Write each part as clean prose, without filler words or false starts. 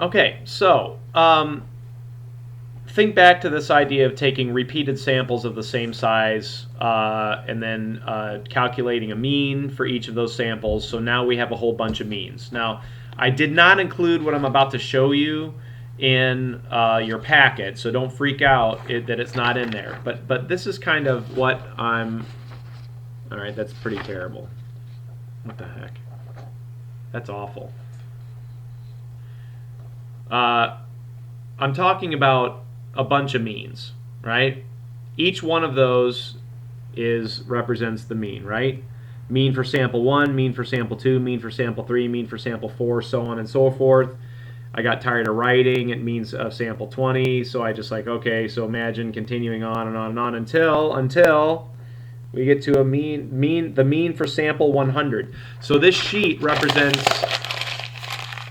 Okay, so think back to this idea of taking repeated samples of the same size and then calculating a mean for each of those samples. So now we have a whole bunch of means. Now, I did not include what I'm about to show you in your packet, so don't freak out that it's not in there. But this is kind of what I'm... All right, that's pretty terrible. What the heck? That's awful. I'm talking about a bunch of means, right? Each one of those represents the mean, right? Mean for sample 1, mean for sample 2, mean for sample 3, mean for sample 4, so on and so forth. I got tired of writing it means of sample 20, so I just like, okay, so imagine continuing on and on and on until we get to the mean for sample 100. So this sheet represents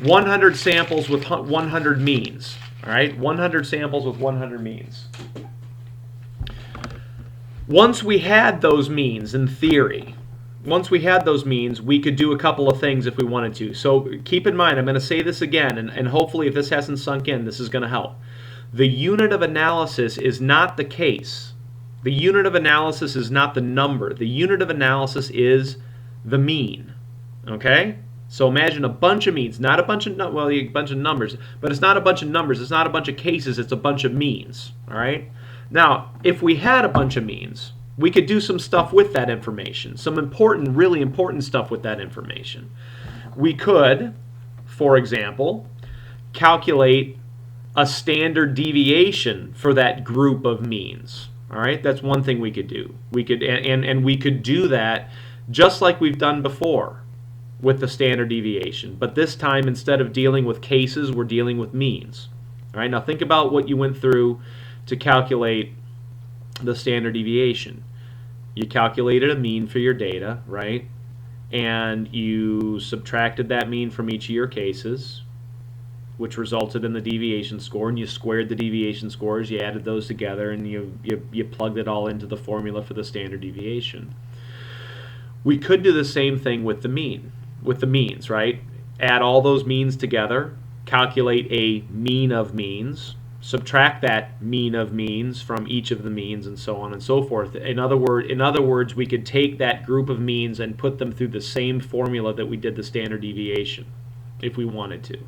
100 samples with 100 means. All right, 100 samples with 100 means. Once we had those means, in theory, we could do a couple of things if we wanted to. So keep in mind, I'm going to say this again, and hopefully if this hasn't sunk in, this is going to help. The unit of analysis is not the case. The unit of analysis is not the number. The unit of analysis is the mean. Okay? So imagine a bunch of means, not a bunch of a bunch of numbers, but it's not a bunch of numbers, it's not a bunch of cases, it's a bunch of means. All right? Now, if we had a bunch of means, we could do some stuff with that information, some important, really important stuff with that information. We could, for example, calculate a standard deviation for that group of means. All right? That's one thing we could do. We could and we could do that just like we've done before with the standard deviation. But this time, instead of dealing with cases, we're dealing with means. All right, now think about what you went through to calculate the standard deviation. You calculated a mean for your data, right? And you subtracted that mean from each of your cases, which resulted in the deviation score, and you squared the deviation scores, you added those together, and you plugged it all into the formula for the standard deviation. We could do the same thing with the means, right? Add all those means together, calculate a mean of means, subtract that mean of means from each of the means, and so on and so forth. In other words, we could take that group of means and put them through the same formula that we did the standard deviation, if we wanted to.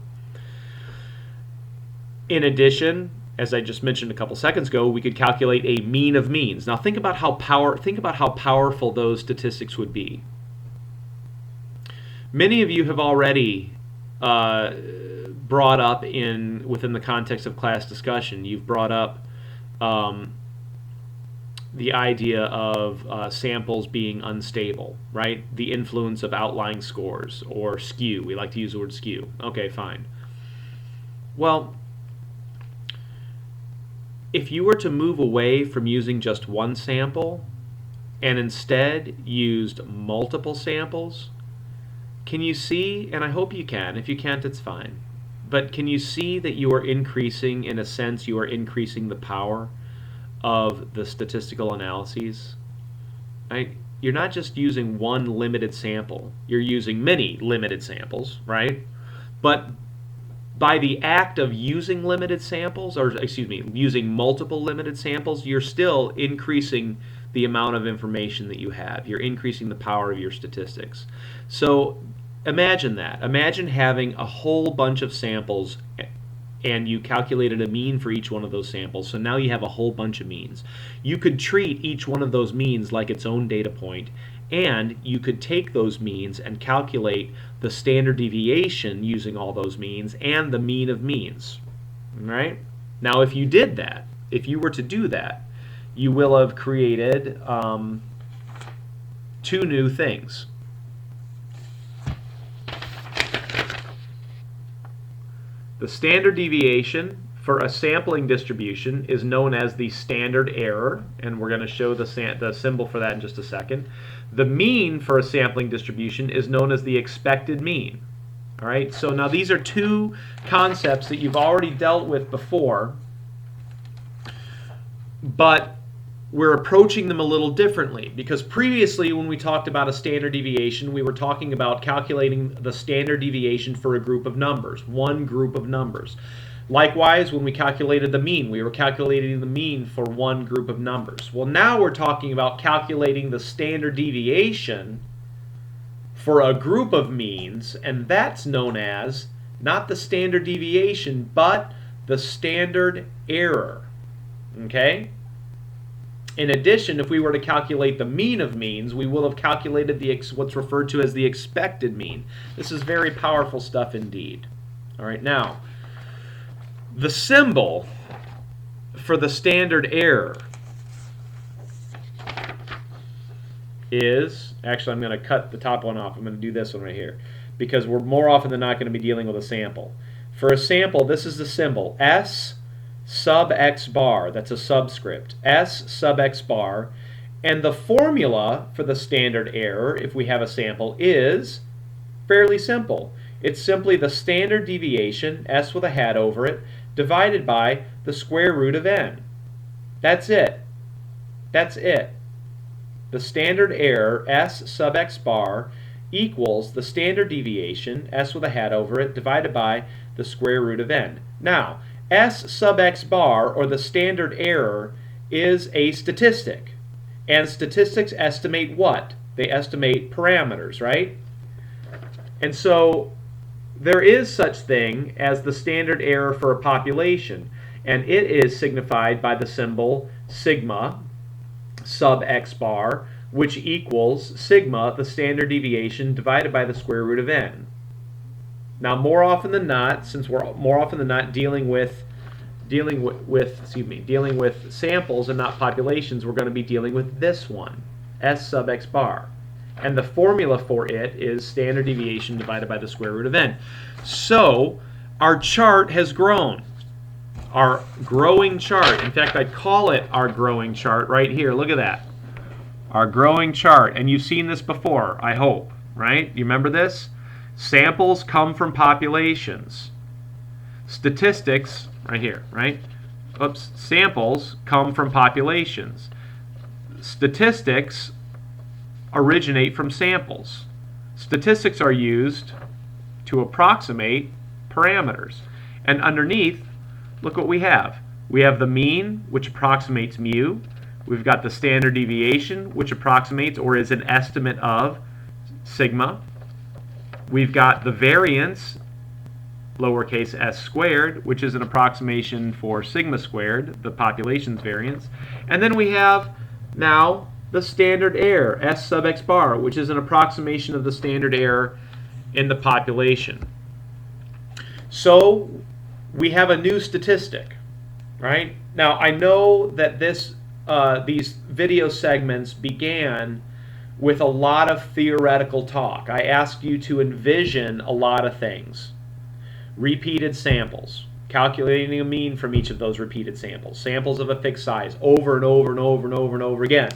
In addition, as I just mentioned a couple seconds ago, we could calculate a mean of means. Now think about how powerful those statistics would be. Many of you have already brought up within the context of class discussion. You've brought up the idea of samples being unstable, right? The influence of outlying scores, or skew. We like to use the word skew. Okay, fine. Well, if you were to move away from using just one sample and instead used multiple samples, can you see, and I hope you can, if you can't, it's fine, but can you see that you are increasing, in a sense, you are increasing the power of the statistical analyses? Right? You're not just using one limited sample, you're using many limited samples, right? But by the act of using limited samples, or excuse me, using multiple limited samples, you're still increasing the amount of information that you have. You're increasing the power of your statistics. So imagine that. Imagine having a whole bunch of samples and you calculated a mean for each one of those samples. So now you have a whole bunch of means. You could treat each one of those means like its own data point, and you could take those means and calculate the standard deviation using all those means and the mean of means. Right? Now if you did that, if you were to do that, you will have created two new things. The standard deviation for a sampling distribution is known as the standard error, and we're going to show the symbol for that in just a second. The mean for a sampling distribution is known as the expected mean. All right, so now these are two concepts that you've already dealt with before, but we're approaching them a little differently, because previously when we talked about a standard deviation, we were talking about calculating the standard deviation for a group of numbers, one group of numbers. Likewise, when we calculated the mean, we were calculating the mean for one group of numbers. Well, now we're talking about calculating the standard deviation for a group of means, and that's known as not the standard deviation, but the standard error. Okay? In addition, if we were to calculate the mean of means, we will have calculated what's referred to as the expected mean. This is very powerful stuff indeed. All right, now, the symbol for the standard error is, actually I'm going to cut the top one off. I'm going to do this one right here, because we're more often than not going to be dealing with a sample. For a sample, this is the symbol, S sub x bar, that's a subscript, S sub x bar, and the formula for the standard error, if we have a sample, is fairly simple. It's simply the standard deviation, S with a hat over it, divided by the square root of n. That's it. That's it. The standard error, S sub x bar, equals the standard deviation, S with a hat over it, divided by the square root of n. Now, S sub x bar, or the standard error, is a statistic. And statistics estimate what? They estimate parameters, right? And so there is such thing as the standard error for a population, and it is signified by the symbol sigma sub x bar, which equals sigma, the standard deviation, divided by the square root of n. Now, more often than not, since we're more often than not dealing with samples and not populations, we're going to be dealing with this one, S sub x bar. And the formula for it is standard deviation divided by the square root of n. So our chart has grown. Our growing chart. In fact, I'd call it our growing chart right here. Look at that. Our growing chart. And you've seen this before, I hope, right? You remember this? Samples come from populations. Statistics, right here, right? Oops. Samples come from populations. Statistics originate from samples. Statistics are used to approximate parameters. And underneath, look what we have. We have the mean, which approximates mu. We've got the standard deviation, which approximates or is an estimate of sigma. We've got the variance, lowercase s squared, which is an approximation for sigma squared, the population's variance. And then we have now the standard error, S sub x bar, which is an approximation of the standard error in the population. So we have a new statistic, right? Now, I know that these video segments began with a lot of theoretical talk. I asked you to envision a lot of things. Repeated samples, calculating a mean from each of those repeated samples, samples of a fixed size, over and over and over and over and over again.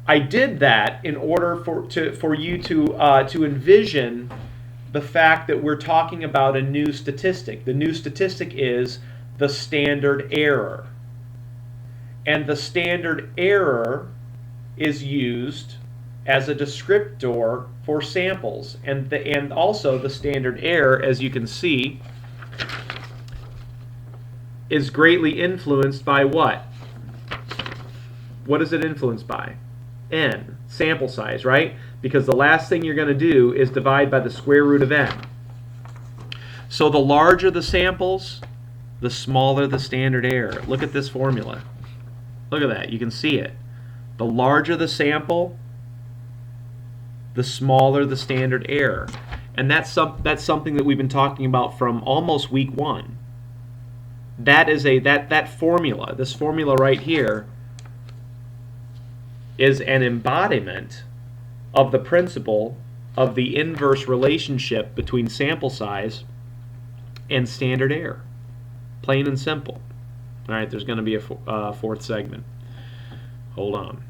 I did that in order for you to envision the fact that we're talking about a new statistic. The new statistic is the standard error. And the standard error is used as a descriptor for samples. And also the standard error, as you can see, is greatly influenced by what? What is it influenced by? N, sample size, right? Because the last thing you're going to do is divide by the square root of n. So the larger the samples, the smaller the standard error. Look at this formula. Look at that. You can see it. The larger the sample, the smaller the standard error. And that's something that we've been talking about from almost week one. That is that formula, this formula right here, is an embodiment of the principle of the inverse relationship between sample size and standard error. Plain and simple. All right, there's going to be a fourth segment. Hold on.